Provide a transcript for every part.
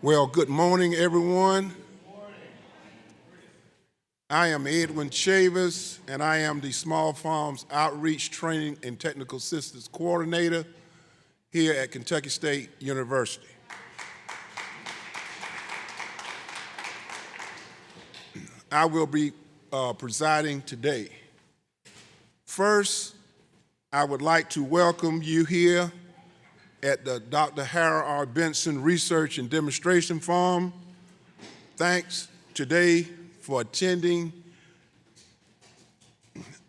Well, good morning, everyone. I am Edwin Chavis, and I am the Small Farms Outreach Training and Technical Assistance Coordinator here at Kentucky State University. I will be presiding today. First, I would like to welcome you here at the Dr. Harold R. Benson Research and Demonstration Farm. Thanks today for attending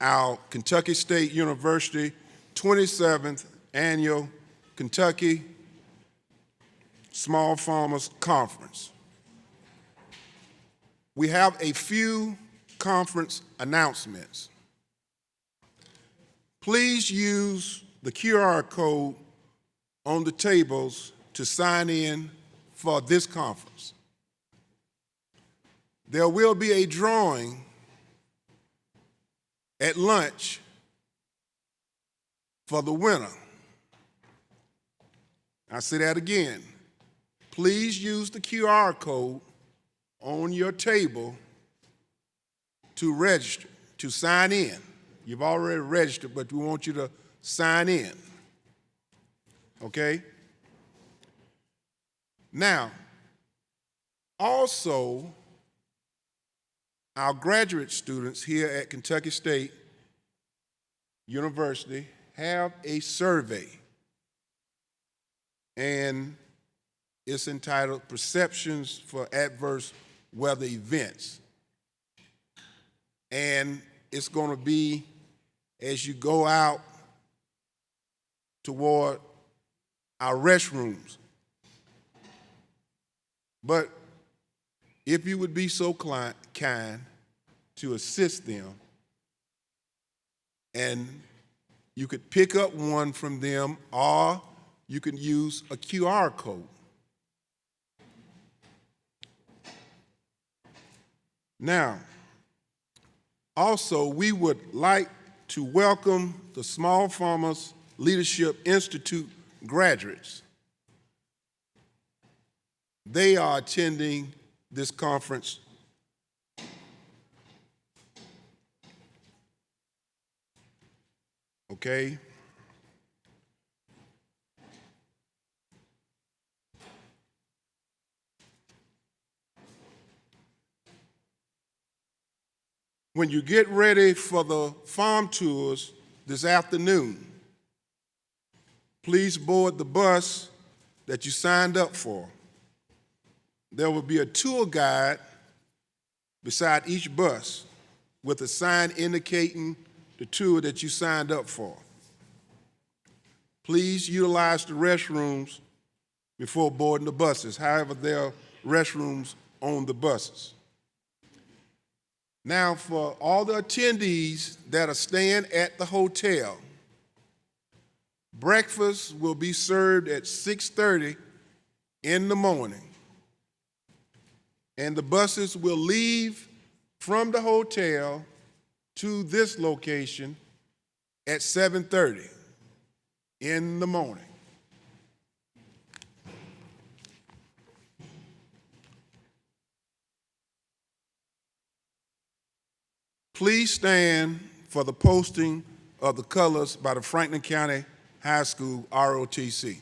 our Kentucky State University 27th Annual Kentucky Small Farmers Conference. We have a few conference announcements. Please use the QR code on the tables to sign in for this conference. There will be a drawing at lunch for the winner. I say that again. Please use the QR code on your table to register, to sign in. You've already registered, but we want you to sign in. Okay? Now, also, our graduate students here at Kentucky State University have a survey, and it's entitled Perceptions for Adverse Weather Events. And it's going to be as you go out toward our restrooms. But if you would be so kind to assist them, and you could pick up one from them, or you can use a QR code. Now, also, we would like to welcome the Small Farmers Leadership Institute graduates. They are attending this conference. Okay? When you get ready for the farm tours this afternoon, please board the bus that you signed up for. There will be a tour guide beside each bus with a sign indicating the tour that you signed up for. Please utilize the restrooms before boarding the buses. However, there are restrooms on the buses. Now, for all the attendees that are staying at the hotel, breakfast will be served at 6:30 in the morning, and the buses will leave from the hotel to this location at 7:30 in the morning. Please stand for the posting of the colors by the Franklin County High School ROTC.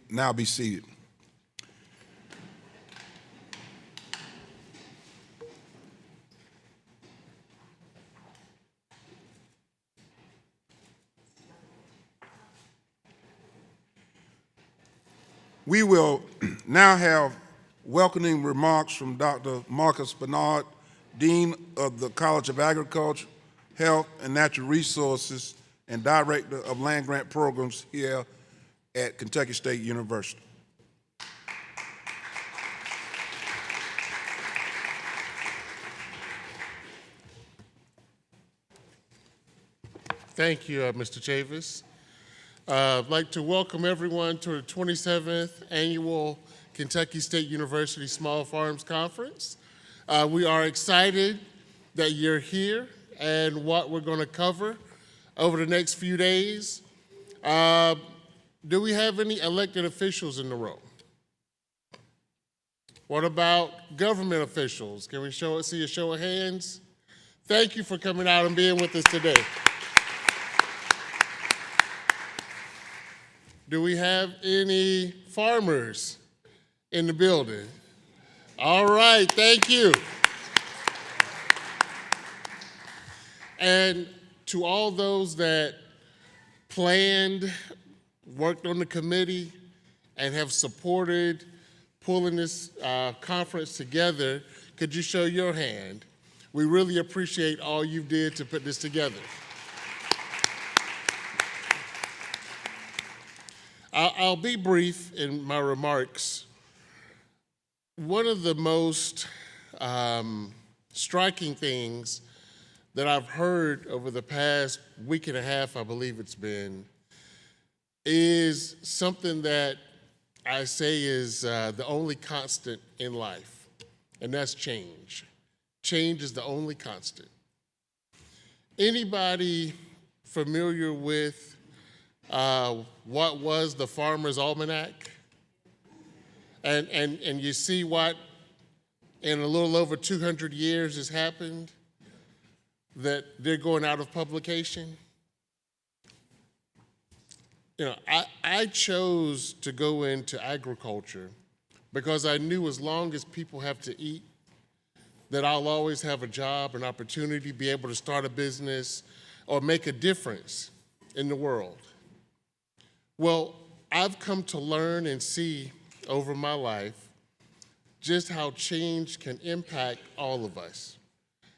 now be seated. We will now have welcoming remarks from Dr. Marcus Bernard, Dean of the College of Agriculture, Health, and Natural Resources, and Director of Land Grant Programs here at Kentucky State University. Thank you, Mr. Chavis. I'd like to welcome everyone to the 27th Annual Kentucky State University Small Farms Conference. We are excited that you're here and what we're going to cover over the next few days. Do we have any elected officials in the room? What about government officials? Can we see a show of hands? Thank you for coming out and being with us today. Do we have any farmers in the building? All right, thank you. And to all those that planned, worked on the committee, and have supported pulling this conference together, could you show your hand? We really appreciate all you did to put this together. I'll be brief in my remarks. One of the most striking things that I've heard over the past week and a half, I believe it's been, is something that I say is the only constant in life, and that's change. Change is the only constant. Anybody familiar with what was the Farmer's Almanac? And you see what in a little over 200 years has happened, that they're going out of publication? You know, I chose to go into agriculture because I knew as long as people have to eat, that I'll always have a job, an opportunity, be able to start a business or make a difference in the world. Well, I've come to learn and see over my life just how change can impact all of us.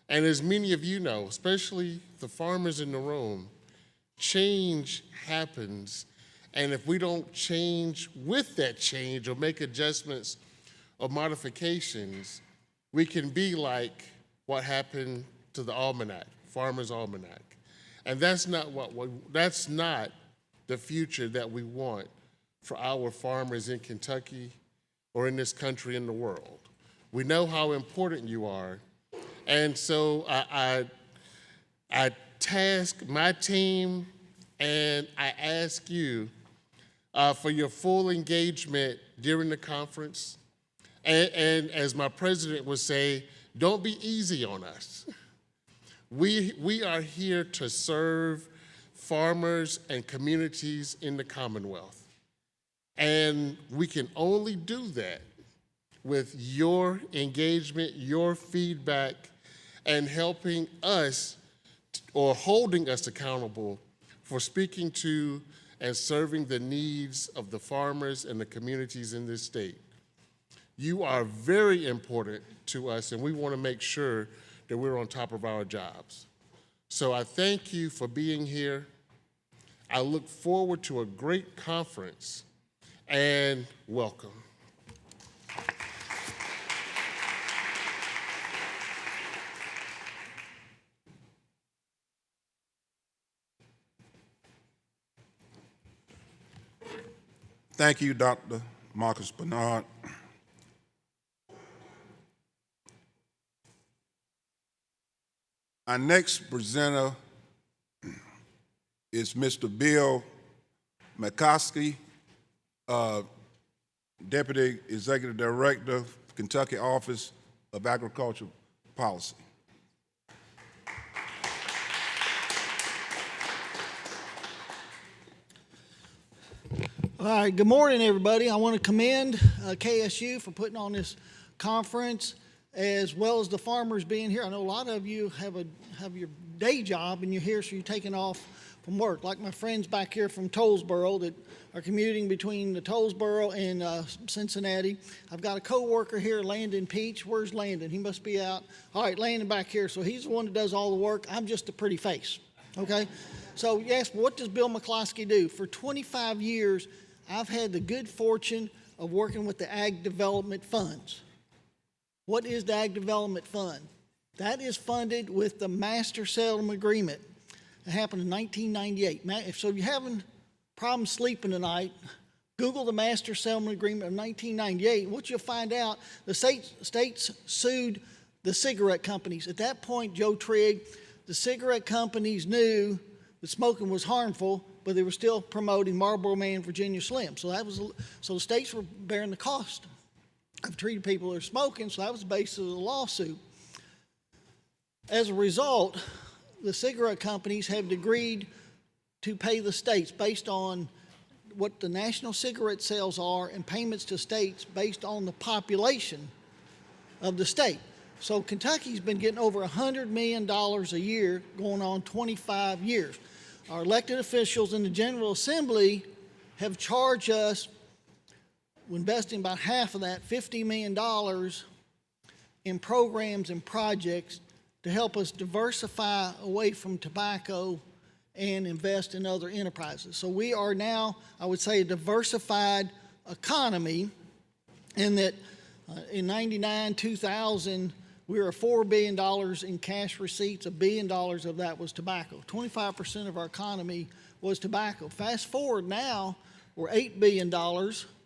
And as many of you know, especially the farmers in the room, change happens. And if we don't change with that change or make adjustments or modifications, we can be like what happened to the almanac, Farmer's Almanac. And that's not the future that we want for our farmers in Kentucky or in this country, in the world. We know how important you are. And so I task my team and I ask you for your full engagement during the conference. And as my president would say, don't be easy on us. We are here to serve farmers and communities in the Commonwealth. And we can only do that with your engagement, your feedback, and helping us or holding us accountable for speaking to and serving the needs of the farmers and the communities in this state. You are very important to us, and we want to make sure that we're on top of our jobs. So I thank you for being here. I look forward to a great conference, and welcome. Thank you, Dr. Marcus Bernard. Our next presenter is Mr. Bill McCoskey, Deputy Executive Director, Kentucky Office of Agricultural Policy. All right, good morning, everybody. I want to commend KSU for putting on this conference, as well as the farmers being here. I know a lot of you have your day job and you're here, so you're taking off from work. Like my friends back here from Tollsboro that are commuting between the Tollsboro and Cincinnati. I've got a co-worker here, Landon Peach. Where's Landon? He must be out. All right, Landon back here. So he's the one that does all the work. I'm just a pretty face, okay? So yes, what does Bill McCloskey do? For 25 years, I've had the good fortune of working with the Ag Development Funds. What is the Ag Development Fund? That is funded with the Master Settlement Agreement. It happened in 1998. So if you're having problems sleeping tonight, Google the Master Settlement Agreement of 1998. What you'll find out, the states sued the cigarette companies. At that point, Joe Trigg, the cigarette companies knew that smoking was harmful, but they were still promoting Marlboro Man, Virginia Slim. So the states were bearing the cost of treating people that are smoking, so that was the basis of the lawsuit. As a result, the cigarette companies have agreed to pay the states based on what the national cigarette sales are and payments to states based on the population of the state. So Kentucky's been getting over $100 million a year going on 25 years. Our elected officials in the General Assembly have charged us, investing about half of that, $50 million in programs and projects to help us diversify away from tobacco and invest in other enterprises. So we are now, I would say, a diversified economy in that in 99, 2000, we were $4 billion in cash receipts. $1 billion of that was tobacco. 25% of our economy was tobacco. Fast forward now, we're $8 billion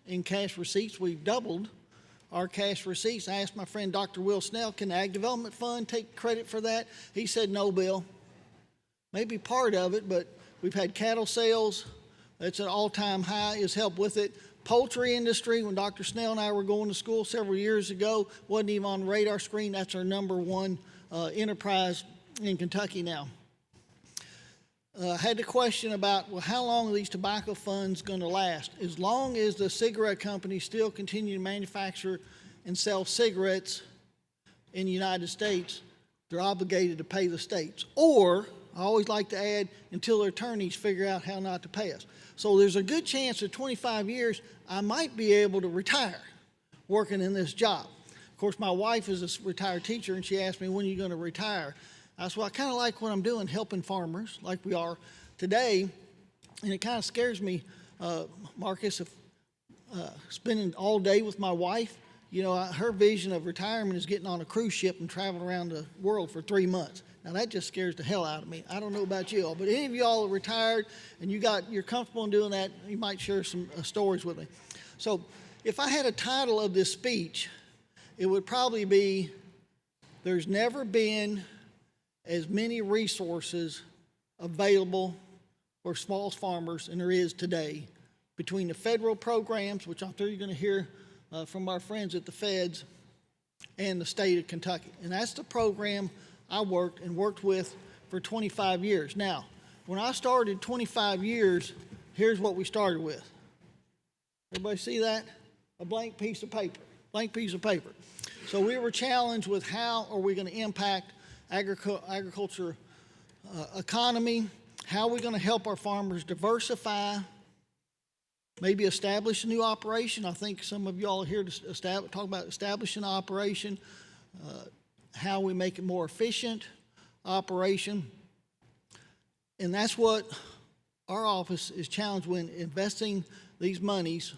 in cash receipts. We've doubled our cash receipts. I asked my friend Dr. Will Snell, can the Ag Development Fund take credit for that? He said, no, Bill. Maybe part of it, but we've had cattle sales. That's an all-time high, has helped with it. Poultry industry, when Dr. Snell and I were going to school several years ago, wasn't even on the radar screen. That's our number one enterprise in Kentucky now. I had the question about, well, how long are these tobacco funds going to last? As long as the cigarette companies still continue to manufacture and sell cigarettes in the United States, they're obligated to pay the states. Or, I always like to add, until their attorneys figure out how not to pay us. So there's a good chance that 25 years, I might be able to retire working in this job. Of course, my wife is a retired teacher, and she asked me, when are you going to retire? I said, well, I kind of like what I'm doing, helping farmers like we are today. And it kind of scares me, Marcus, of spending all day with my wife. You know, her vision of retirement is getting on a cruise ship and traveling around the world for 3 months. Now, that just scares the hell out of me. I don't know about you all, but any of you all are retired and you're comfortable in doing that, you might share some stories with me. So if I had a title of this speech, it would probably be, there's never been as many resources available for small farmers than there is today, between the federal programs, which I'm sure you're going to hear from our friends at the feds, and the state of Kentucky. And that's the program I worked with for 25 years. Now, when I started 25 years, here's what we started with. Everybody see that? A blank piece of paper. Blank piece of paper. So we were challenged with how are we going to impact agriculture economy, how are we going to help our farmers diversify, maybe establish a new operation. I think some of y'all are here to talk about establishing an operation, how we make it more efficient operation. And that's what our office is challenged when investing these monies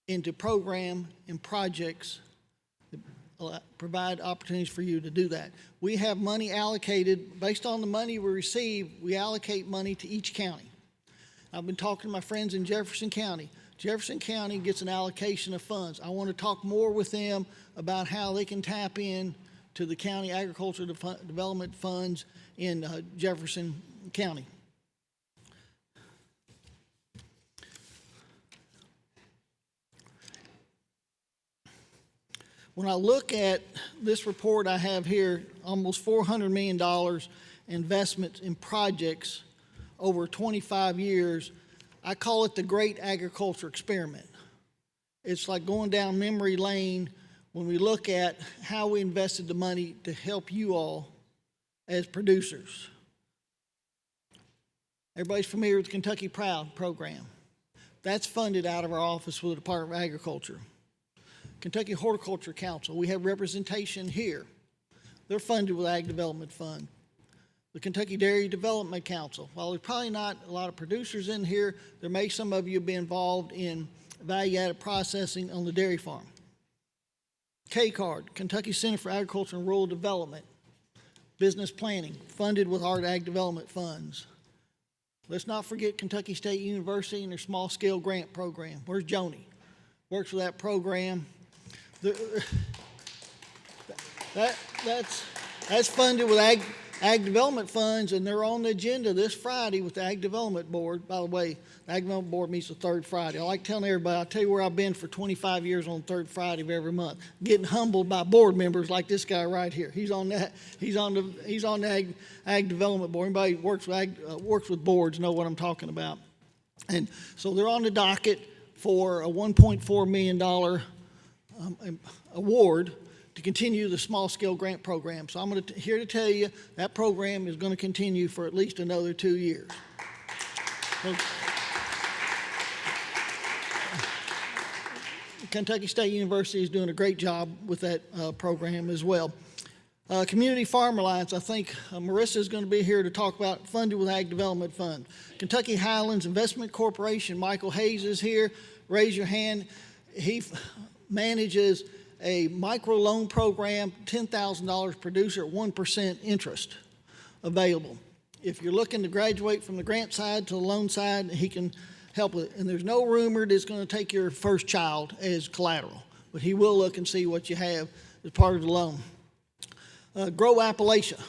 into program and projects that provide opportunities for you to do that. We have money allocated based on the money we receive. We allocate money to each county. I've been talking to my friends in Jefferson County. Jefferson County gets an allocation of funds. I want to talk more with them about how they can tap in to the county agriculture development funds in Jefferson County. When I look at this report I have here, almost $400 million investments in projects over 25 years, I call it the Great Agriculture Experiment. It's like going down memory lane when we look at how we invested the money to help you all as producers. Everybody's familiar with the Kentucky Proud program. That's funded out of our office with the Department of Agriculture. Kentucky Horticulture Council, we have representation here. They're funded with Ag Development Fund. The Kentucky Dairy Development Council, while there's probably not a lot of producers in here, there may some of you be involved in value-added processing on the dairy farm. KCARD, Kentucky Center for Agriculture and Rural Development, business planning, funded with our Ag Development Funds. Let's not forget Kentucky State University and their small-scale grant program. Where's Joni? Works with that program. That's funded with Ag Development Funds, and they're on the agenda this Friday with the Ag Development Board. By the way, the Ag Development Board meets the third Friday. I like telling everybody, I'll tell you where I've been for 25 years on the third Friday of every month, getting humbled by board members like this guy right here. He's on the Ag Development Board. Anybody who works with boards know what I'm talking about. And so they're on the docket for a $1.4 million award to continue the small-scale grant program. So I'm here to tell you that program is going to continue for at least another 2 years. So, Kentucky State University is doing a great job with that program as well. Community Farm Alliance, I think Marissa is going to be here to talk about funded with Ag Development Fund. Kentucky Highlands Investment Corporation, Michael Hayes is here. Raise your hand. He manages a microloan program, $10,000 producer at 1% interest available. If you're looking to graduate from the grant side to the loan side, he can help with it. And there's no rumor that it's going to take your first child as collateral, but he will look and see what you have as part of the loan. Grow Appalachia,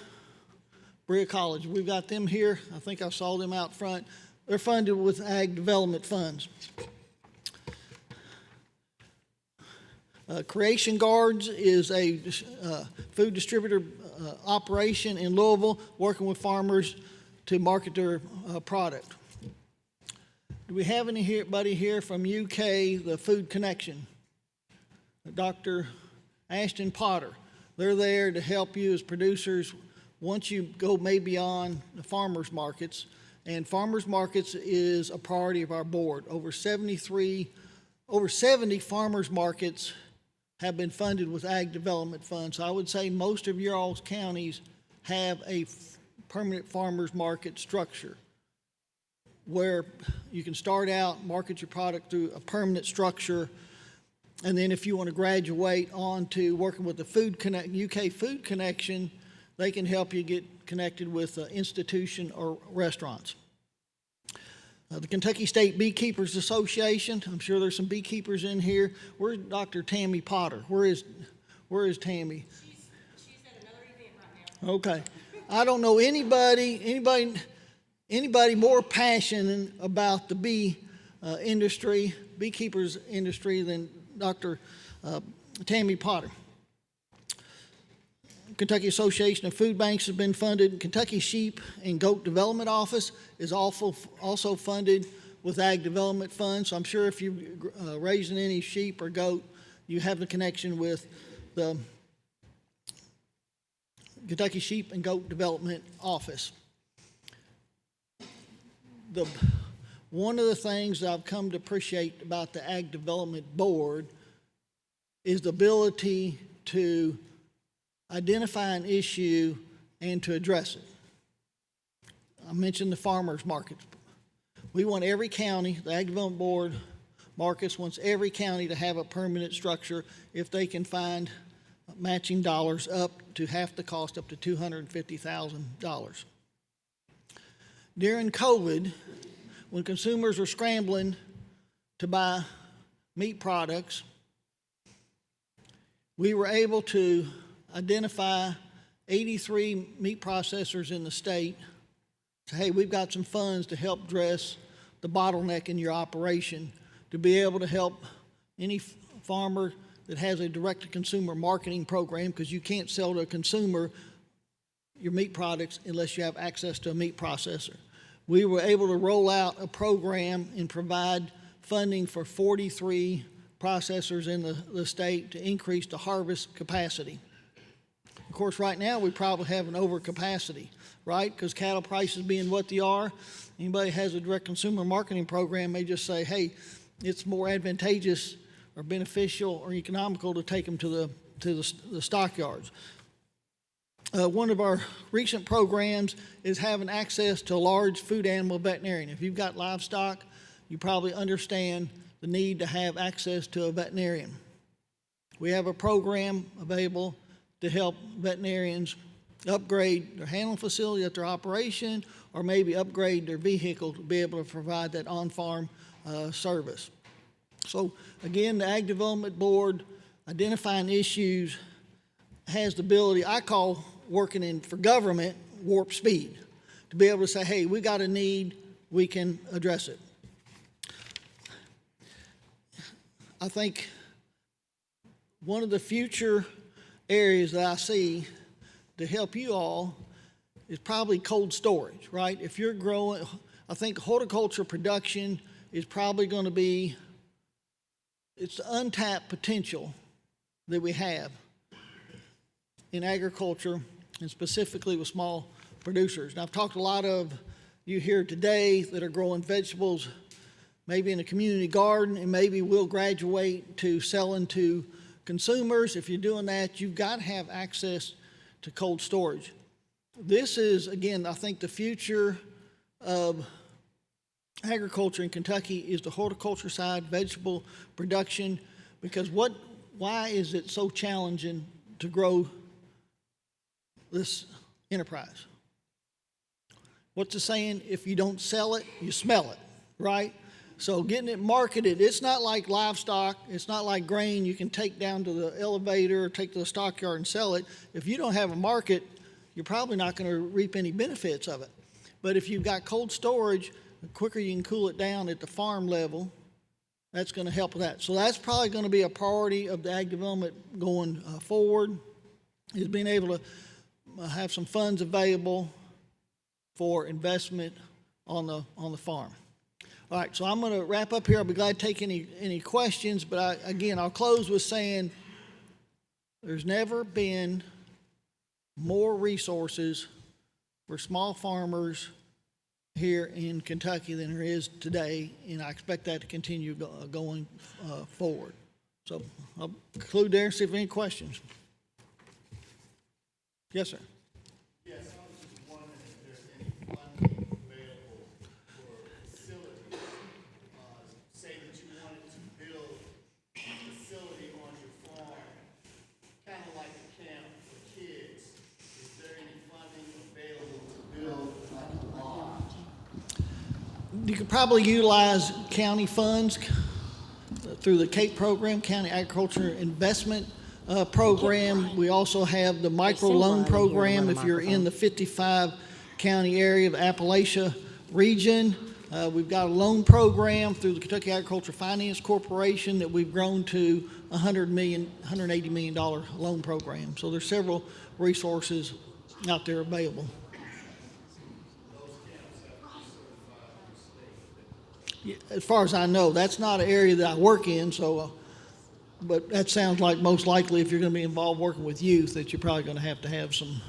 Berea College. We've got them here. I think I saw them out front. They're funded with Ag Development Funds. Creation Guards is a food distributor operation in Louisville, working with farmers to market their product. Do we have anybody here from UK, the Food Connection? Dr. Ashton Potter. They're there to help you as producers once you go maybe beyond the farmers markets. And farmers markets is a priority of our board. Over 70 farmers markets have been funded with Ag Development Funds. So I would say most of your all's counties have a permanent farmers market structure where you can start out, market your product through a permanent structure, and then if you want to graduate on to working with the UK Food Connection, they can help you get connected with an institution or restaurants. The Kentucky State Beekeepers Association, I'm sure there's some beekeepers in here. Where's Dr. Tammy Potter? Where is Tammy? She's at another event right now. Okay. I don't know anybody more passionate about the beekeepers industry than Dr. Tammy Potter. Kentucky Association of Food Banks has been funded. Kentucky Sheep and Goat Development Office is also funded with Ag Development Funds. So I'm sure if you're raising any sheep or goat, you have a connection with the Kentucky Sheep and Goat Development Office. One of the things that I've come to appreciate about the Ag Development Board is the ability to identify an issue and to address it. I mentioned the farmers markets. We want every county, the Ag Development Board Marcus wants every county to have a permanent structure if they can find matching dollars up to half the cost, up to $250,000. During COVID, when consumers were scrambling to buy meat products, we were able to identify 83 meat processors in the state. Say, hey, we've got some funds to help address the bottleneck in your operation, to be able to help any farmer that has a direct-to-consumer marketing program, because you can't sell to a consumer your meat products unless you have access to a meat processor. we were able to roll out a program and provide funding for 43 processors in the state to increase the harvest capacity. Of course, right now we probably have an overcapacity, right? Because cattle prices being what they are, anybody has a direct consumer marketing program may just say, hey, it's more advantageous or beneficial or economical to take them to the stockyards. One of our recent programs is having access to a large food animal veterinarian. If you've got livestock, you probably understand the need to have access to a veterinarian. We have a program available to help veterinarians upgrade their handling facility at their operation, or maybe upgrade their vehicle to be able to provide that on-farm service. So again, the Ag Development Board, identifying issues, has the ability, I call working for government, warp speed, to be able to say, hey, we got a need, we can address it. I think one of the future areas that I see to help you all is probably cold storage, right? If you're growing, I think horticulture production is probably going to be, it's the untapped potential that we have in agriculture, and specifically with small producers. And I've talked to a lot of you here today that are growing vegetables, maybe in a community garden, and maybe will graduate to selling to consumers. If you're doing that, you've got to have access to cold storage. This is, again, I think the future of agriculture in Kentucky is the horticulture side, vegetable production, because why is it so challenging to grow this enterprise? What's the saying? If you don't sell it, you smell it, right? So getting it marketed, it's not like livestock, it's not like grain you can take down to the elevator or take to the stockyard and sell it. If you don't have a market, you're probably not going to reap any benefits of it. But if you've got cold storage, the quicker you can cool it down at the farm level, that's going to help with that. So that's probably going to be a priority of the ag development going forward, is being able to have some funds available for investment on the farm. All right, so I'm going to wrap up here. I'll be glad to take any questions, but I'll close with saying there's never been more resources for small farmers here in Kentucky than there is today, and I expect that to continue going forward. So I'll conclude there and see if there are any questions. Yes, sir. Yes, I was just wondering if there's any funding available for facilities. Say that you wanted to build a facility on your farm, kind of like a camp for kids. Is there any funding available to build like a barn? You could probably utilize county funds through the CAPE program, County Agriculture Investment Program. We also have the micro loan program if you're in the 55 county area of Appalachia region. We've got a loan program through the Kentucky Agriculture Finance Corporation that we've grown to $180 million loan program. So there's several resources out there available. As far as I know, that's not an area that I work in, so, but that sounds like most likely if you're going to be involved working with youth that you're probably going to have some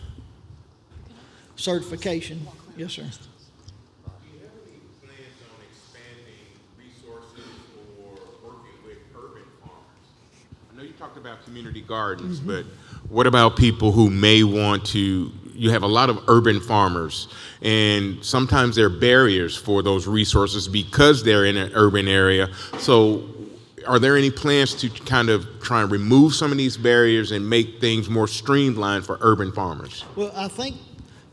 certification. Yes, sir. Do you have any plans on expanding resources or working with urban farmers? I know you talked about community gardens, but what about people who may want to, you have a lot of urban farmers, and sometimes there are barriers for those resources because they're in an urban area. So are there any plans to kind of try and remove some of these barriers and make things more streamlined for urban farmers? Well, I think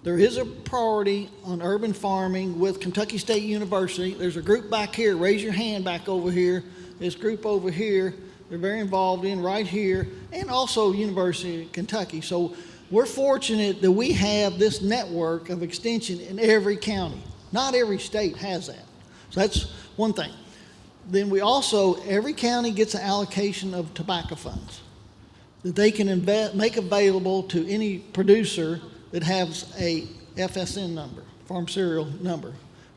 there is a priority on urban farming with Kentucky State University. There's a group back here. Raise your hand back over here. This group over here, they're very involved in right here, and also University of Kentucky. So we're fortunate that we have this network of extension in every county. Not every state has that. So that's one thing. Then we also, every county gets an allocation of tobacco funds that they can make available to any producer that has a FSN number, farm serial number.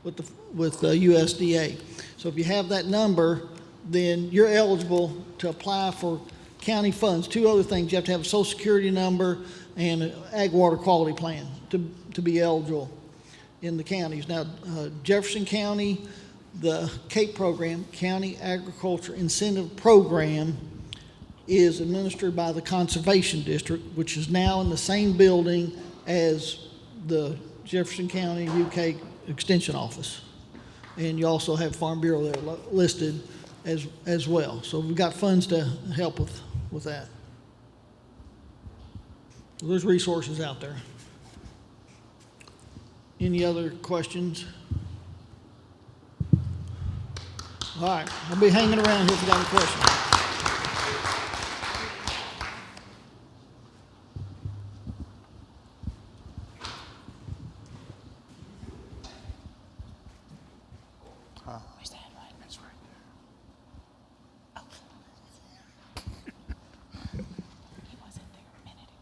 with USDA. So if you have that number, then you're eligible to apply for county funds. Two other things: you have to have a Social Security number and an ag water quality plan to be eligible in the counties. Now, Jefferson County, the CAPE program, County Agriculture Incentive Program, is administered by the Conservation District, which is now in the same building as the Jefferson County UK Extension Office. And you also have Farm Bureau there listed as well. So we've got funds to help with that. So there's resources out there. Any other questions? All right, I'll be hanging around here if you got any questions. Where's that right? That's right there. He wasn't there a minute ago.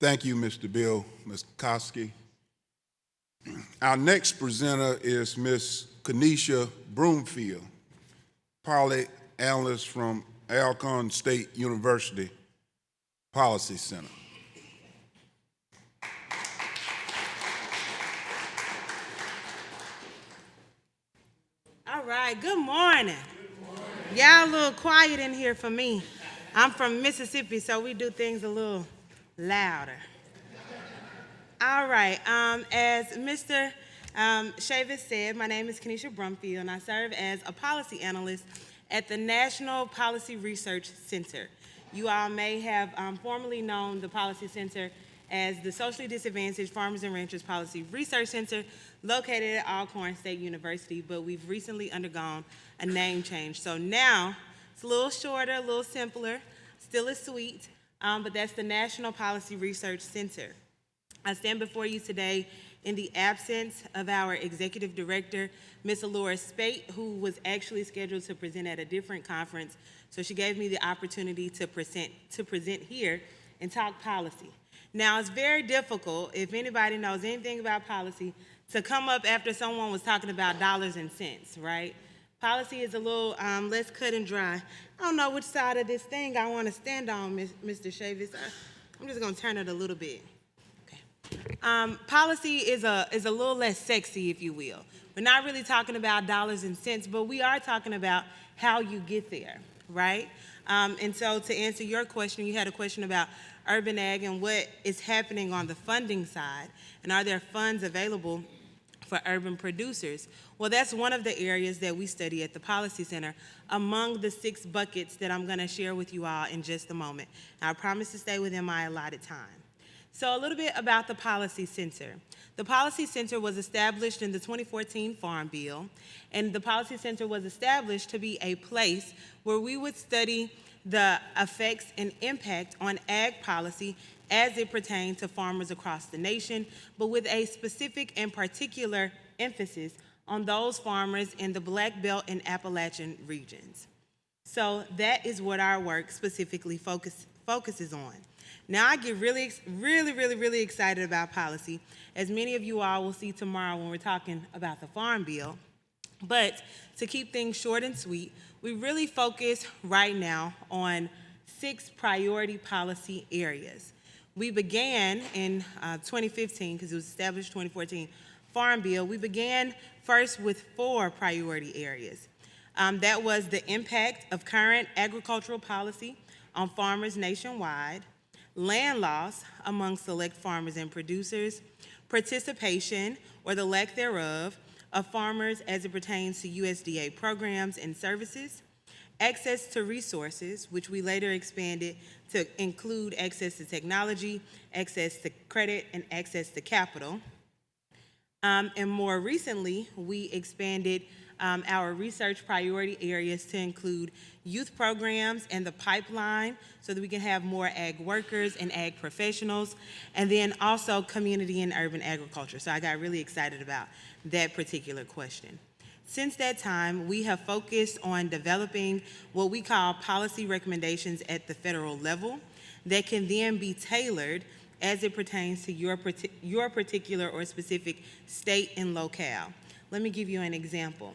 Thank you, Mr. Bill Muskowski. Our next presenter is Ms. Kenesha Broomfield, Policy Analyst from Alcorn State University Policy Center. All right, good morning. Y'all a little quiet in here for me. I'm from Mississippi, so we do things a little louder. All right, as Mr. Chavis said, my name is Kenesha Brumfield, and I serve as a policy analyst at the National Policy Research Center. You all may have formerly known the Policy Center as the Socially Disadvantaged Farmers and Ranchers Policy Research Center, located at Alcorn State University, but we've recently undergone a name change. So now it's a little shorter, a little simpler, still as sweet, but that's the National Policy Research Center. I stand before you today in the absence of our executive director, Ms. Alora Spate, who was actually scheduled to present at a different conference. So she gave me the opportunity to present here and talk policy. Now, it's very difficult, if anybody knows anything about policy, to come up after someone was talking about dollars and cents, right? Policy is a little less cut and dry. I don't know which side of this thing I want to stand on, Mr. Chavis. I'm just going to turn it a little bit. Policy is a little less sexy, if you will. We're not really talking about dollars and cents, but we are talking about how you get there, right? And so to answer your question, you had a question about urban ag and what is happening on the funding side, and are there funds available for urban producers? Well, that's one of the areas that we study at the Policy Center among the 6 buckets that I'm going to share with you all in just a moment. Now, I promise to stay within my allotted time. So a little bit about the Policy Center. The Policy Center was established in the 2014 Farm Bill, and the Policy Center was established to be a place where we would study the effects and impact on ag policy as it pertains to farmers across the nation, but with a specific and particular emphasis on those farmers in the Black Belt and Appalachian regions. So that is what our work specifically focuses on. Now, I get really excited about policy, as many of you all will see tomorrow when we're talking about the Farm Bill. But to keep things short and sweet, we really focus right now on 6 priority policy areas. We began in 2015, because it was established 2014 Farm Bill. We began first with 4 priority areas. That was the impact of current agricultural policy on farmers nationwide, land loss among select farmers and producers, participation, or the lack thereof, of farmers as it pertains to USDA programs and services, access to resources, which we later expanded to include access to technology, access to credit, and access to capital. And more recently, we expanded our research priority areas to include youth programs and the pipeline so that we can have more ag workers and ag professionals, and then also community and urban agriculture. So I got really excited about that particular question. Since that time, we have focused on developing what we call policy recommendations at the federal level that can then be tailored as it pertains to your particular or specific state and locale. Let me give you an example.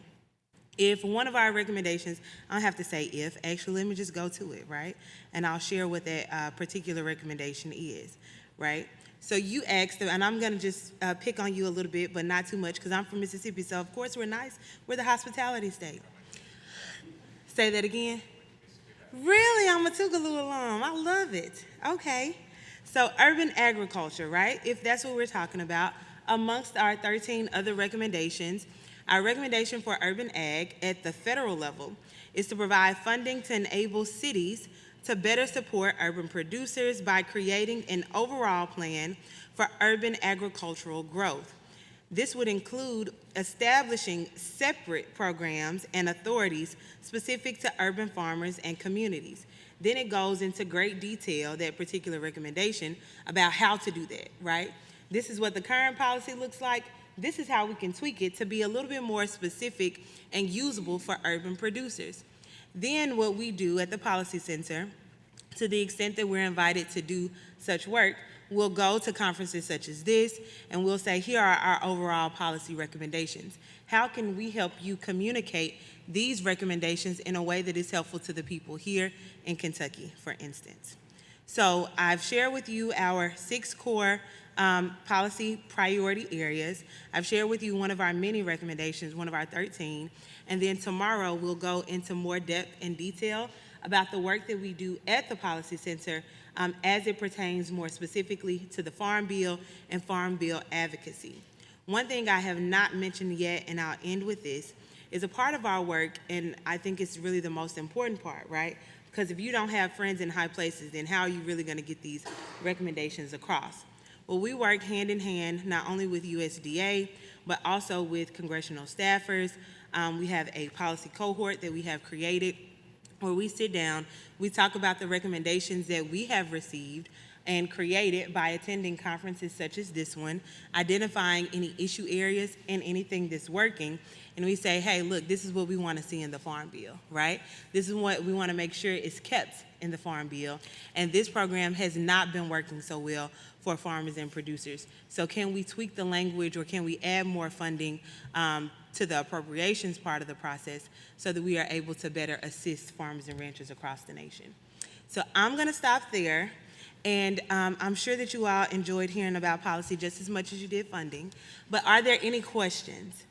If one of our recommendations, I don't have to say if, actually let me just go to it, right? And I'll share what that particular recommendation is, right? So you asked, and I'm gonna just pick on you a little bit, but not too much, because I'm from Mississippi, so of course we're nice. We're the hospitality state. Say that again. Really, I'm a Tougaloo alum. I love it. Okay. So urban agriculture, right? If that's what we're talking about, amongst our 13 other recommendations, our recommendation for urban ag at the federal level is to provide funding to enable cities to better support urban producers by creating an overall plan for urban agricultural growth. This would include establishing separate programs and authorities specific to urban farmers and communities. Then it goes into great detail, that particular recommendation, about how to do that, right? This is what the current policy looks like. This is how we can tweak it to be a little bit more specific and usable for urban producers. Then what we do at the Policy Center, to the extent that we're invited to do such work, we'll go to conferences such as this, and we'll say, here are our overall policy recommendations. How can we help you communicate these recommendations in a way that is helpful to the people here in Kentucky, for instance? So I've shared with you our 6 core policy priority areas. I've shared with you one of our many recommendations, one of our 13, and then tomorrow we'll go into more depth and detail about the work that we do at the Policy Center as it pertains more specifically to the Farm Bill and Farm Bill advocacy. One thing I have not mentioned yet, and I'll end with this, is a part of our work, and I think it's really the most important part, right? Because if you don't have friends in high places, then how are you really going to get these recommendations across? Well, we work hand in hand, not only with USDA, but also with congressional staffers. We have a policy cohort that we have created where we sit down, we talk about the recommendations that we have received and created by attending conferences such as this one, identifying any issue areas and anything that's working, and we say, hey, look, this is what we want to see in the Farm Bill, right? This is what we want to make sure is kept in the Farm Bill, and this program has not been working so well for farmers and producers. So can we tweak the language, or can we add more funding to the appropriations part of the process so that we are able to better assist farmers and ranchers across the nation? So I'm going to stop there, and I'm sure that you all enjoyed hearing about policy just as much as you did funding, but are there any questions?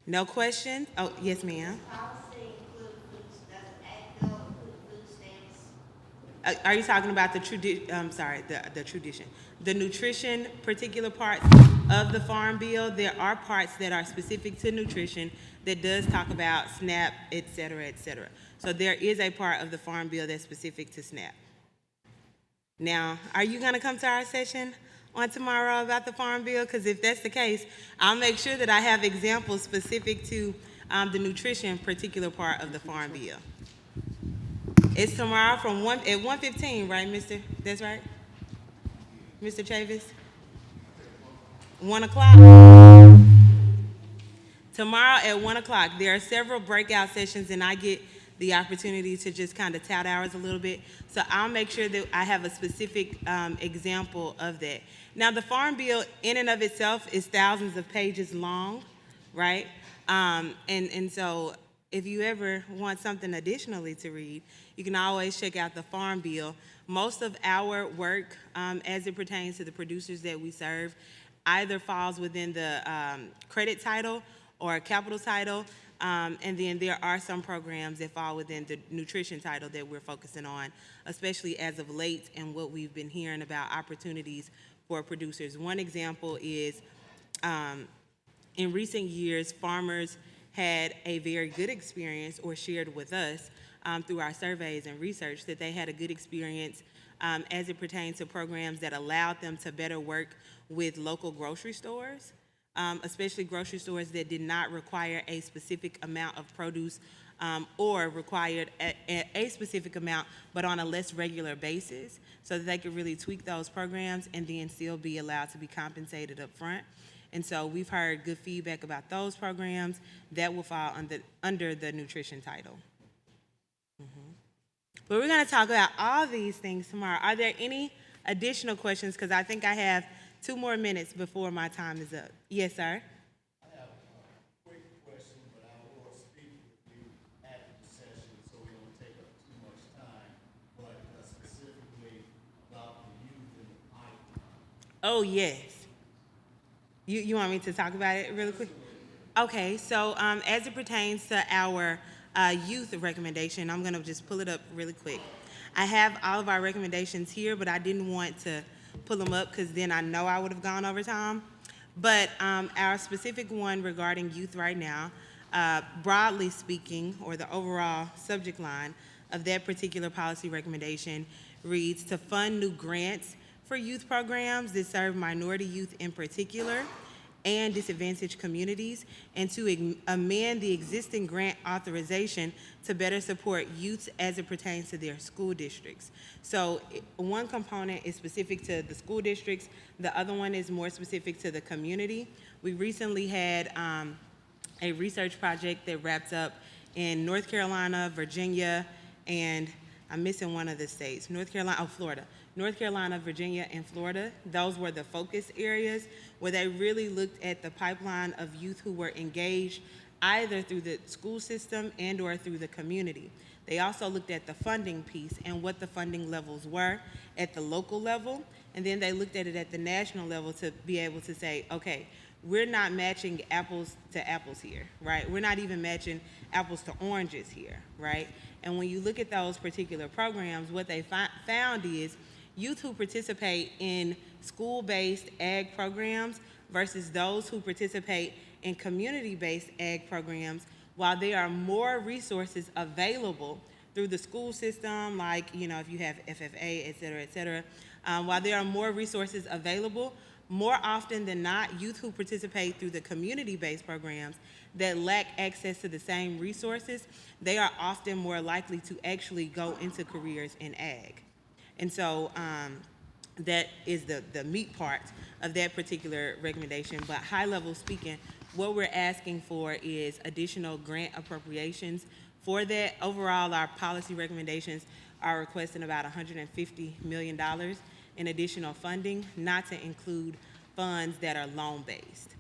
No questions? Oh, yes, ma'am. Policy include food, does ag bill include food stamps? Are you talking about the tradition, the nutrition particular parts of the Farm Bill? There are parts that are specific to nutrition that does talk about SNAP, et cetera, et cetera. So there is a part of the Farm Bill that's specific to SNAP. Now, are you gonna come to our session on tomorrow about the Farm Bill? Because if that's the case, I'll make sure that I have examples specific to the nutrition particular part of the Farm Bill. It's tomorrow at 1:15, right, mister? That's right? Mr. Chavis? 1 o'clock? Tomorrow at 1 o'clock. There are several breakout sessions, and I get the opportunity to just kind of tout ours a little bit. So I'll make sure that I have a specific example of that. Now, the Farm Bill in and of itself is thousands of pages long, right? And so if you ever want something additionally to read, you can always check out the Farm Bill. Most of our work as it pertains to the producers that we serve either falls within the credit title or capital title, and then there are some programs that fall within the nutrition title that we're focusing on, especially as of late and what we've been hearing about opportunities for producers. One example is in recent years, farmers had a very good experience, or shared with us through our surveys and research, that they had a good experience as it pertains to programs that allowed them to better work with local grocery stores especially grocery stores that did not require a specific amount of produce or required a specific amount, but on a less regular basis, so that they could really tweak those programs and then still be allowed to be compensated up front. And so we've heard good feedback about those programs that will fall under the nutrition title. But we're going to talk about all these things tomorrow. Are there any additional questions? Because I think I have 2 more minutes before my time is up. Yes, sir. I have a quick question, but I will speak with you after the session so we don't take up too much time, but specifically about the youth in the pipeline. Oh, yes. You want me to talk about it really quick? Okay, so as it pertains to our youth recommendation, I'm going to just pull it up really quick. I have all of our recommendations here, but I didn't want to pull them up because then I know I would have gone over time. But our specific one regarding youth right now, broadly speaking, or the overall subject line of that particular policy recommendation reads to fund new grants for youth programs that serve minority youth in particular and disadvantaged communities, and to amend the existing grant authorization to better support youth as it pertains to their school districts. So one component is specific to the school districts, the other one is more specific to the community. We recently had a research project that wrapped up in North Carolina, Virginia, and I'm missing one of the states, Florida. North Carolina, Virginia, and Florida. Those were the focus areas where they really looked at the pipeline of youth who were engaged either through the school system and or through the community. They also looked at the funding piece and what the funding levels were at the local level, and then they looked at it at the national level to be able to say, okay, we're not matching apples to apples here, right? We're not even matching apples to oranges here, right? And when you look at those particular programs, what they found is youth who participate in school-based ag programs versus those who participate in community-based ag programs, while there are more resources available through the school system, like, if you have FFA, et cetera, while there are more resources available, more often than not, youth who participate through the community-based programs that lack access to the same resources, they are often more likely to actually go into careers in ag. And so that is the meat part of that particular recommendation. But high level speaking, what we're asking for is additional grant appropriations for that. Overall, our policy recommendations are requesting about $150 million in additional funding, not to include funds that are loan-based.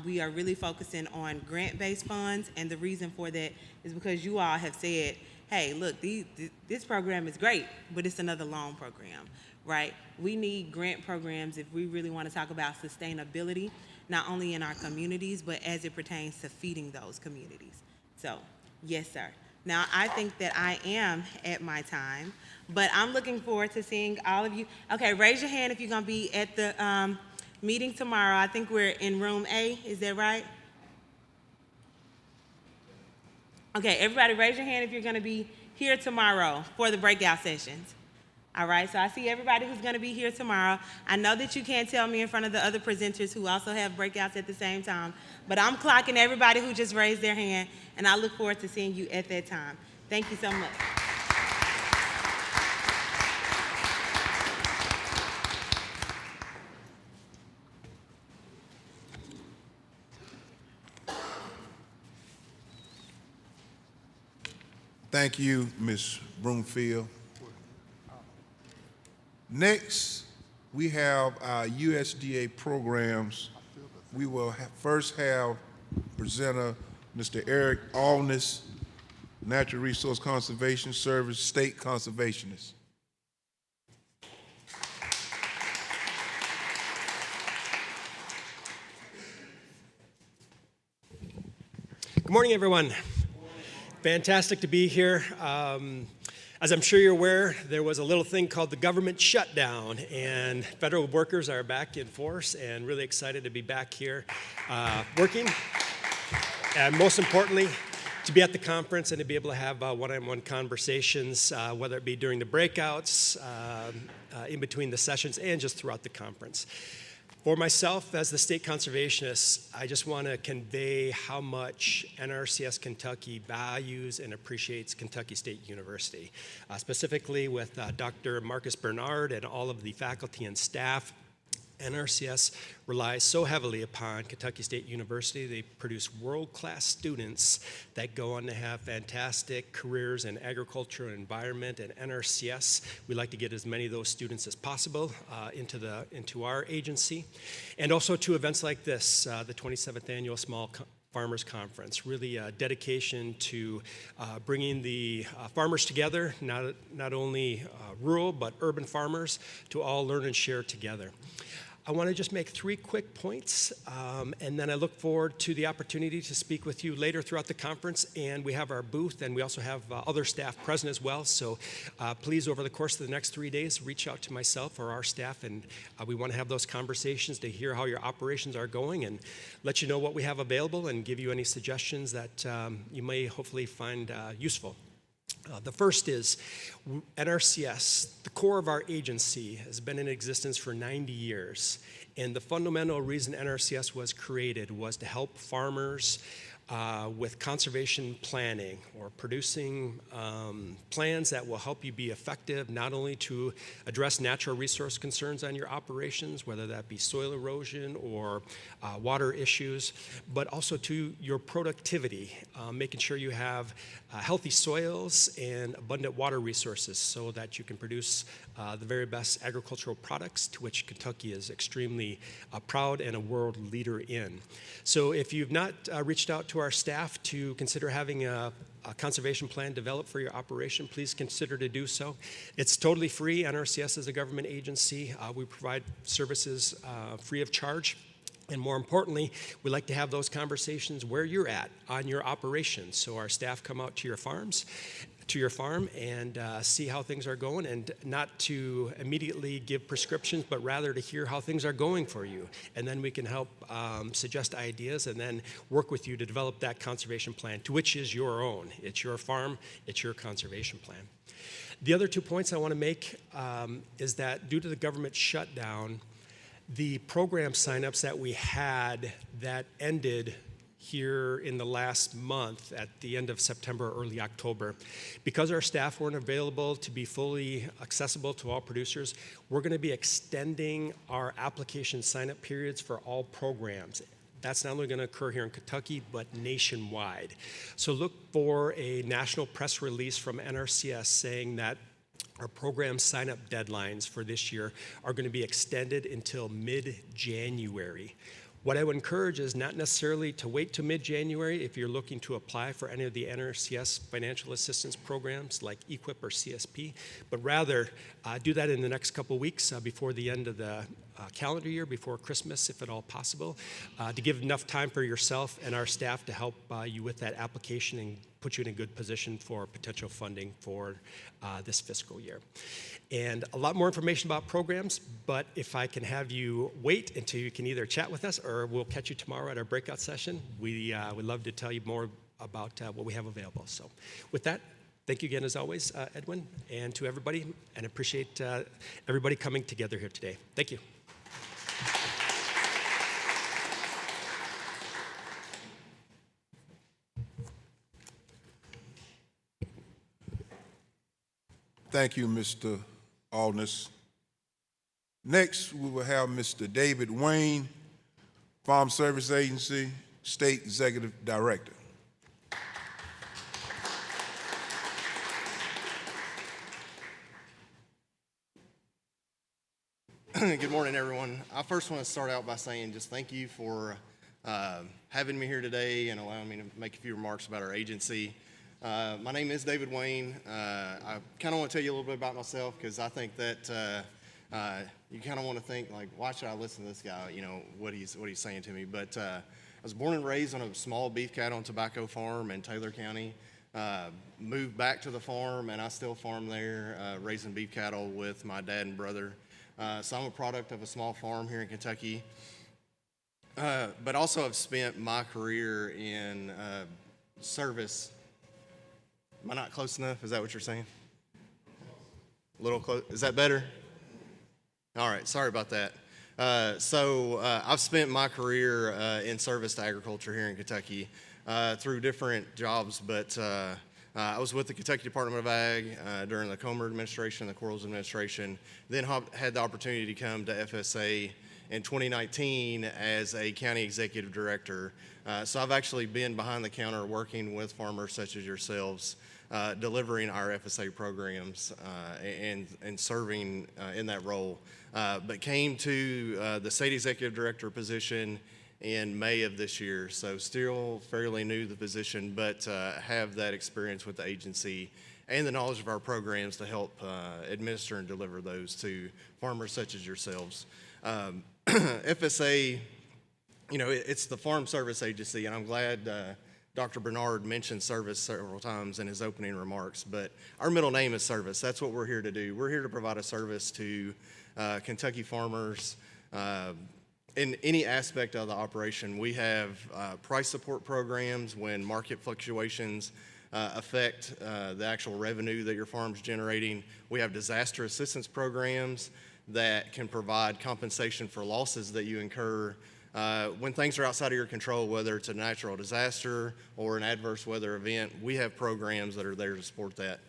We are really focusing on grant-based funds, and the reason for that is because you all have said, hey, look, this program is great, but it's another loan program, right? We need grant programs if we really want to talk about sustainability, not only in our communities, but as it pertains to feeding those communities. So, yes, sir. Now, I think that I am at my time, but I'm looking forward to seeing all of you. Okay, raise your hand if you're going to be at the meeting tomorrow. I think we're in room A, is that right? Okay, everybody raise your hand if you're going to be here tomorrow for the breakout sessions. All right, so I see everybody who's going to be here tomorrow. I know that you can't tell me in front of the other presenters who also have breakouts at the same time, but I'm clocking everybody who just raised their hand, and I look forward to seeing you at that time. Thank you so much. Thank you, Ms. Broomfield. Next, we have our USDA programs. We will first have presenter Mr. Eric Alness, Natural Resource Conservation Service State Conservationist. Good morning, everyone. Fantastic to be here. As I'm sure you're aware, there was a little thing called the government shutdown, and federal workers are back in force, and really excited to be back here working. And most importantly, to be at the conference and to be able to have one-on-one conversations, whether it be during the breakouts, in between the sessions, and just throughout the conference. For myself, as the state conservationist, I just want to convey how much NRCS Kentucky values and appreciates Kentucky State University, specifically with Dr. Marcus Bernard and all of the faculty and staff. NRCS relies so heavily upon Kentucky State University. They produce world-class students that go on to have fantastic careers in agriculture and environment. And NRCS, we like to get as many of those students as possible into our agency. And also to events like this, the 27th Annual Small Farmers Conference, really a dedication to bringing the farmers together, not only rural but urban farmers, to all learn and share together. I want to just make 3 quick points, and then I look forward to the opportunity to speak with you later throughout the conference. And we have our booth, and we also have other staff present as well. So please, over the course of the next 3 days, reach out to myself or our staff, and we want to have those conversations to hear how your operations are going and let you know what we have available and give you any suggestions that you may hopefully find useful. The first is NRCS, the core of our agency, has been in existence for 90 years. And the fundamental reason NRCS was created was to help farmers with conservation planning, or producing plans that will help you be effective not only to address natural resource concerns on your operations, whether that be soil erosion or water issues, but also to your productivity, making sure you have healthy soils and abundant water resources so that you can produce the very best agricultural products, to which Kentucky is extremely proud and a world leader in. So if you've not reached out to our staff to consider having a conservation plan developed for your operation, please consider to do so. It's totally free. NRCS is a government agency. We provide services free of charge. And more importantly, we like to have those conversations where you're at on your operation. So our staff come out to your farm and see how things are going, and not to immediately give prescriptions, but rather to hear how things are going for you. And then we can help suggest ideas and then work with you to develop that conservation plan, to which is your own. It's your farm, it's your conservation plan. The other 2 points I want to make is that due to the government shutdown, the program signups that we had that ended here in the last month at the end of September, early October, because our staff weren't available to be fully accessible to all producers, we're going to be extending our application signup periods for all programs. That's not only going to occur here in Kentucky, but nationwide. So look for a national press release from NRCS saying that our program sign-up deadlines for this year are going to be extended until mid-January. What I would encourage is not necessarily to wait till mid-January if you're looking to apply for any of the NRCS financial assistance programs like EQIP or CSP, but rather do that in the next couple weeks before the end of the calendar year, before Christmas, if at all possible, to give enough time for yourself and our staff to help you with that application and put you in a good position for potential funding for this fiscal year. And a lot more information about programs, but if I can have you wait until you can either chat with us or we'll catch you tomorrow at our breakout session, we would love to tell you more about what we have available. So with that, thank you again, as always, Edwin, and to everybody, and appreciate everybody coming together here today. Thank you. Thank you, Mr. Aldness. Next, we will have Mr. David Wayne, Farm Service Agency, State Executive Director. Good morning, everyone. I first want to start out by saying just thank you for having me here today and allowing me to make a few remarks about our agency. My name is David Wayne. I kind of want to tell you a little bit about myself because I think that you kind of want to think like, why should I listen to this guy? You know what he's saying to me. But I was born and raised on a small beef cattle and tobacco farm in Taylor County. Moved back to the farm, and I still farm there, raising beef cattle with my dad and brother. So I'm a product of a small farm here in Kentucky. But also I've spent my career in service. Am I not close enough? Is that what you're saying? A little close. Is that better? All right. Sorry about that. I've spent my career in service to agriculture here in Kentucky through different jobs, but I was with the Kentucky Department of Ag during the Comer administration, the Quarles administration, then had the opportunity to come to FSA in 2019 as a county executive director. So I've actually been behind the counter working with farmers such as yourselves, delivering our FSA programs and serving in that role. But came to the state executive director position in May of this year, so still fairly new to the position, but have that experience with the agency and the knowledge of our programs to help administer and deliver those to farmers such as yourselves. FSA, you know, it's the Farm Service Agency, and I'm glad Dr. Bernard mentioned service several times in his opening remarks, but our middle name is service. That's what we're here to do. We're here to provide a service to Kentucky farmers in any aspect of the operation. We have price support programs when market fluctuations affect the actual revenue that your farm's generating. We have disaster assistance programs that can provide compensation for losses that you incur when things are outside of your control, whether it's a natural disaster or an adverse weather event. We have programs that are there to support that.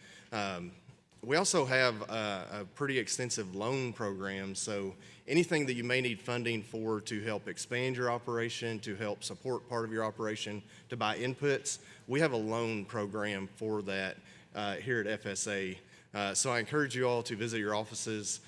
We also have a pretty extensive loan program, so anything that you may need funding for to help expand your operation, to help support part of your operation, to buy inputs, we have a loan program for that here at FSA. So I encourage you all to visit your offices.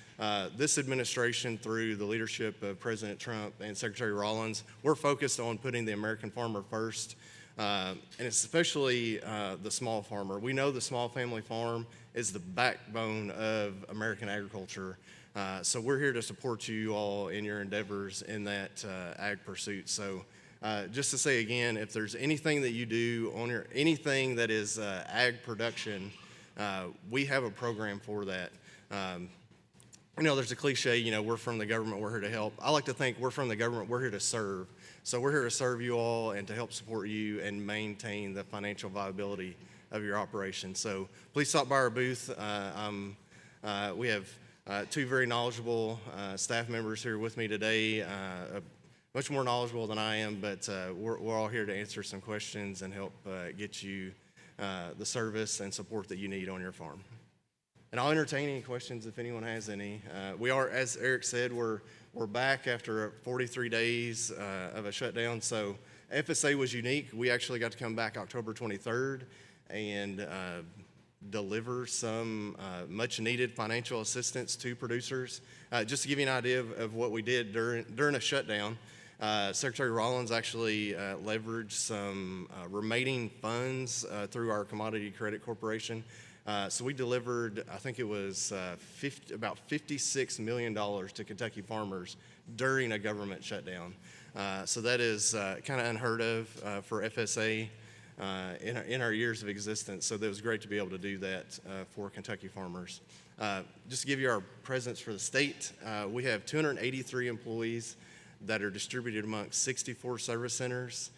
This administration, through the leadership of President Trump and Secretary Rollins, we're focused on putting the American farmer first, and especially the small farmer. We know the small family farm is the backbone of American agriculture. So we're here to support you all in your endeavors in that ag pursuit. So just to say again, if there's anything that you do on anything that is ag production, we have a program for that. You know, there's a cliche, you know, we're from the government, we're here to help. I like to think we're from the government, we're here to serve. So we're here to serve you all and to help support you and maintain the financial viability of your operation. So please stop by our booth. We have two very knowledgeable staff members here with me today, much more knowledgeable than I am, but we're all here to answer some questions and help get you the service and support that you need on your farm. And I'll entertain any questions if anyone has any. We are, as Eric said, we're back after 43 days of a shutdown. So FSA was unique. We actually got to come back October 23rd and deliver some much needed financial assistance to producers. Just to give you an idea of what we did during a shutdown, Secretary Rollins actually leveraged some remaining funds through our Commodity Credit Corporation. So we delivered, I think it was about $56 million to Kentucky farmers during a government shutdown. So that is kind of unheard of for FSA in our years of existence. So it was great to be able to do that for Kentucky farmers. Just to give you our presence for the state, we have 283 employees that are distributed amongst 64 service centers.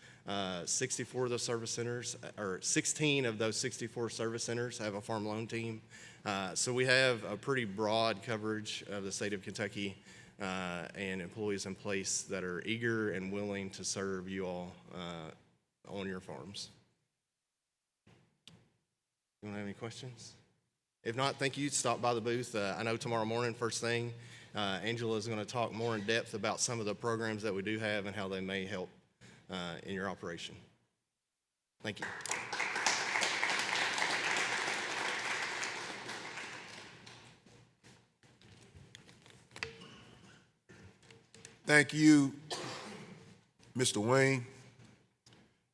64 of those service centers, or 16 of those 64 service centers have a farm loan team. So we have a pretty broad coverage of the state of Kentucky and employees in place that are eager and willing to serve you all on your farms. You want to have any questions? If not, thank you. Stop by the booth. I know tomorrow morning, first thing, Angela is going to talk more in depth about some of the programs that we do have and how they may help in your operation. Thank you. Thank you, Mr. Wayne.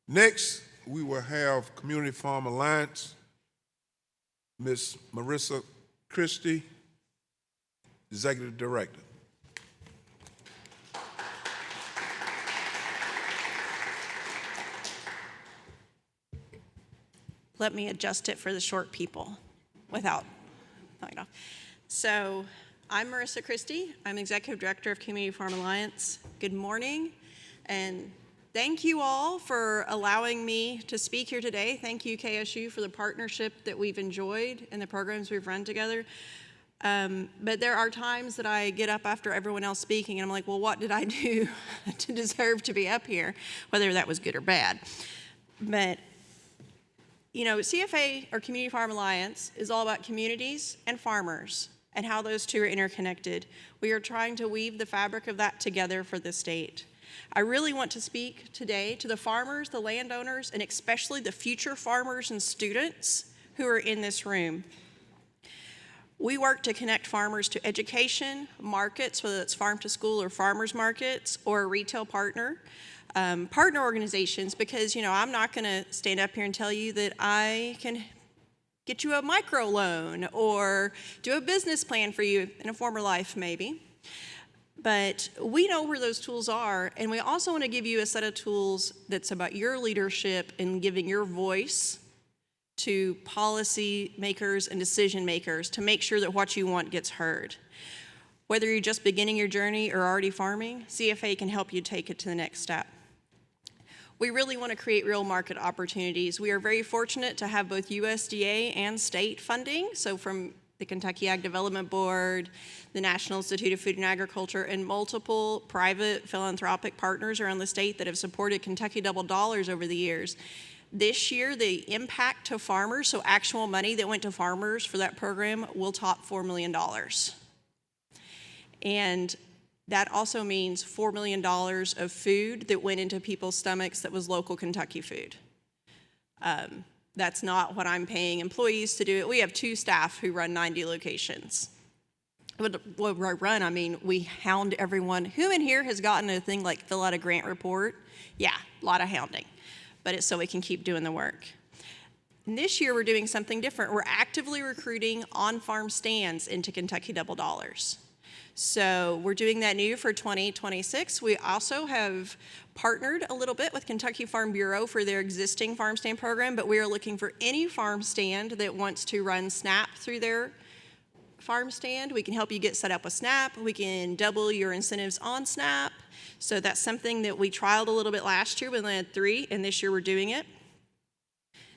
Next, we will have Community Farm Alliance, Ms. Marissa Christie, Executive Director. Let me adjust it for the short people without throwing it off. So I'm Marissa Christie. I'm Executive Director of Community Farm Alliance. Good morning, and thank you all for allowing me to speak here today. Thank you, KSU, for the partnership that we've enjoyed and the programs we've run together. But there are times that I get up after everyone else speaking and I'm like, well, what did I do to deserve to be up here, whether that was good or bad. But, you know, CFA, or Community Farm Alliance, is all about communities and farmers and how those two are interconnected. We are trying to weave the fabric of that together for the state. I really want to speak today to the farmers, the landowners, and especially the future farmers and students who are in this room. We work to connect farmers to education, markets, whether it's farm to school or farmers markets, or a retail partner, partner organizations, because, you know, I'm not going to stand up here and tell you that I can get you a micro loan or do a business plan for you in a former life, maybe. But we know where those tools are, and we also want to give you a set of tools that's about your leadership and giving your voice to policy makers and decision makers to make sure that what you want gets heard. Whether you're just beginning your journey or already farming, CFA can help you take it to the next step. We really want to create real market opportunities. We are very fortunate to have both USDA and state funding, so from the Kentucky Ag Development Board, the National Institute of Food and Agriculture, and multiple private philanthropic partners around the state that have supported Kentucky Double Dollars over the years. This year, the impact to farmers, so actual money that went to farmers for that program, will top $4 million. And that also means $4 million of food that went into people's stomachs that was local Kentucky food. That's not what I'm paying employees to do it. We have 2 staff who run 90 locations. Well, I mean, we hound everyone. Who in here has gotten a thing like fill out a grant report? Yeah, a lot of hounding. But it's so we can keep doing the work. And this year we're doing something different. We're actively recruiting on-farm stands into Kentucky Double Dollars. So we're doing that new for 2026. We also have partnered a little bit with Kentucky Farm Bureau for their existing farm stand program, but we are looking for any farm stand that wants to run SNAP through their farm stand. We can help you get set up with SNAP. We can double your incentives on SNAP. So that's something that we trialed a little bit last year. We only had 3, and this year we're doing it.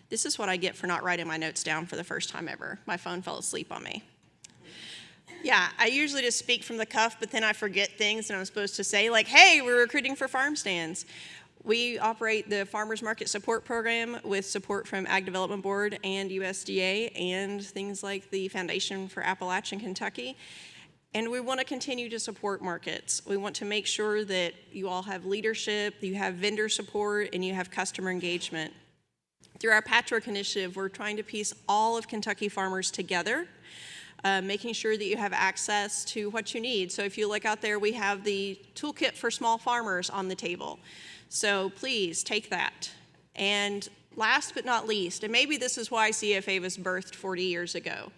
This is what I get for not writing my notes down for the first time ever. My phone fell asleep on me. Yeah, I usually just speak from the cuff, but then I forget things that I'm supposed to say, like, hey, we're recruiting for farm stands. We operate the Farmers Market Support Program with support from Ag Development Board and USDA and things like the Foundation for Appalachian Kentucky. And we want to continue to support markets. We want to make sure that you all have leadership, you have vendor support, and you have customer engagement. Through our Patchwork Initiative, we're trying to piece all of Kentucky farmers together, making sure that you have access to what you need. So if you look out there, we have the toolkit for small farmers on the table. So please take that. And last but not least, and maybe this is why CFA was birthed 40 years ago,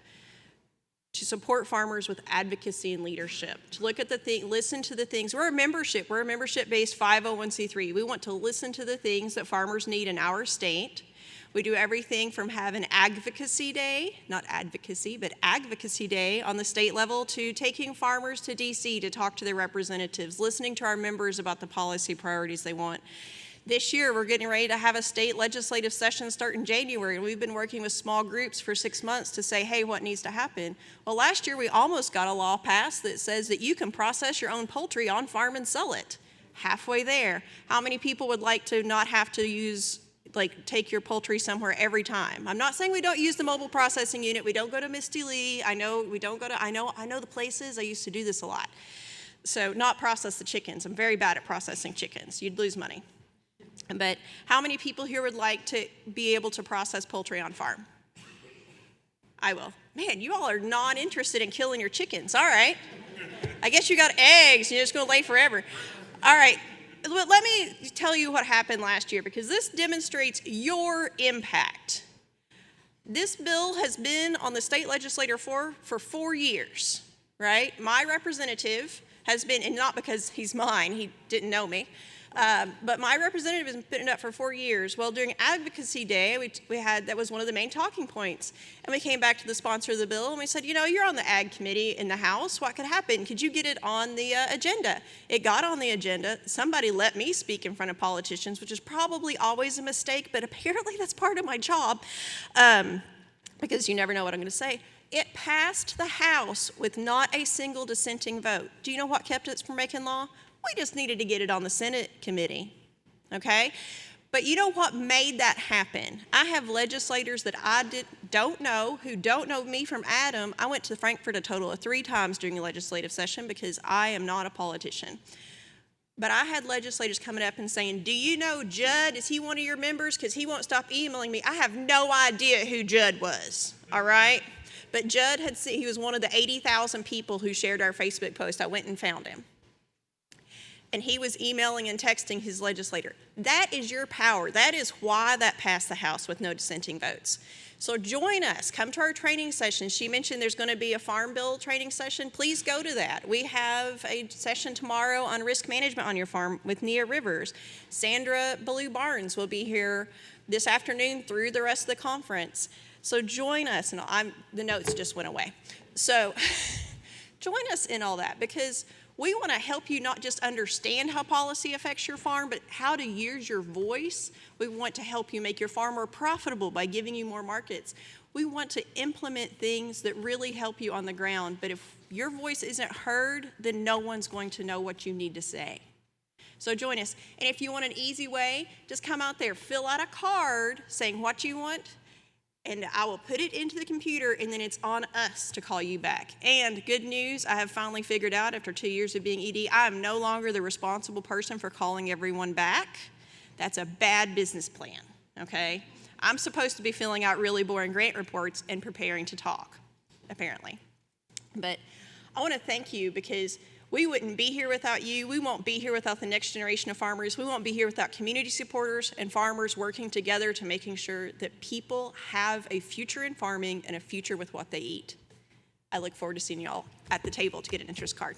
to support farmers with advocacy and leadership, to look at the thing, listen to the things. We're a membership-based 501c3. We want to listen to the things that farmers need in our state. We do everything from having advocacy day, not advocacy, but advocacy day on the state level, to taking farmers to DC to talk to their representatives, listening to our members about the policy priorities they want. This year, we're getting ready to have a state legislative session start in January, and we've been working with small groups for 6 months to say, hey, what needs to happen? Well, last year, we almost got a law passed that says that you can process your own poultry on farm and sell it. Halfway there. How many people would like to not have to take your poultry somewhere every time? I'm not saying we don't use the mobile processing unit. We don't go to Misty Lee. I know the places. I used to do this a lot. So not process the chickens. I'm very bad at processing chickens. You'd lose money. But how many people here would like to be able to process poultry on farm? I will. Man, you all are not interested in killing your chickens. All right. I guess you got eggs. You're just going to lay forever. All right. Let me tell you what happened last year, because this demonstrates your impact. This bill has been on the state legislature for 4 years, right? My representative has been, and not because he's mine, he didn't know me, but my representative has been putting it up for 4 years. Well, during Advocacy Day, that was one of the main talking points. And we came back to the sponsor of the bill and we said, you're on the Ag Committee in the House. What could happen? Could you get it on the agenda? It got on the agenda. Somebody let me speak in front of politicians, which is probably always a mistake, but apparently that's part of my job, because you never know what I'm going to say. It passed the House with not a single dissenting vote. Do you know what kept us from making law? We just needed to get it on the Senate committee, okay? But you know what made that happen? I have legislators that don't know, who don't know me from Adam. I went to Frankfurt a total of 3 times during the legislative session because I am not a politician. But I had legislators coming up and saying, do you know Judd? Is he one of your members? Because he won't stop emailing me. I have no idea who Judd was, all right? But Judd he was one of the 80,000 people who shared our Facebook post. I went and found him. And he was emailing and texting his legislator. That is your power. That is why that passed the House with no dissenting votes. So join us. Come to our training session. She mentioned there's going to be a Farm Bill training session. Please go to that. We have a session tomorrow on risk management on your farm with Nia Rivers. Sandra Ballou Barnes will be here this afternoon through the rest of the conference. So join us. And the notes just went away. So join us in all that, because we want to help you not just understand how policy affects your farm, but how to use your voice. We want to help you make your farm more profitable by giving you more markets. We want to implement things that really help you on the ground, but if your voice isn't heard, then no one's going to know what you need to say. So join us. And if you want an easy way, just come out there, fill out a card saying what you want, and I will put it into the computer, and then it's on us to call you back. And good news, I have finally figured out after 2 years of being ED, I am no longer the responsible person for calling everyone back. That's a bad business plan, okay? I'm supposed to be filling out really boring grant reports and preparing to talk, apparently. But I want to thank you, because we wouldn't be here without you. We won't be here without the next generation of farmers. We won't be here without community supporters and farmers working together to making sure that people have a future in farming and a future with what they eat. I look forward to seeing y'all at the table to get an interest card.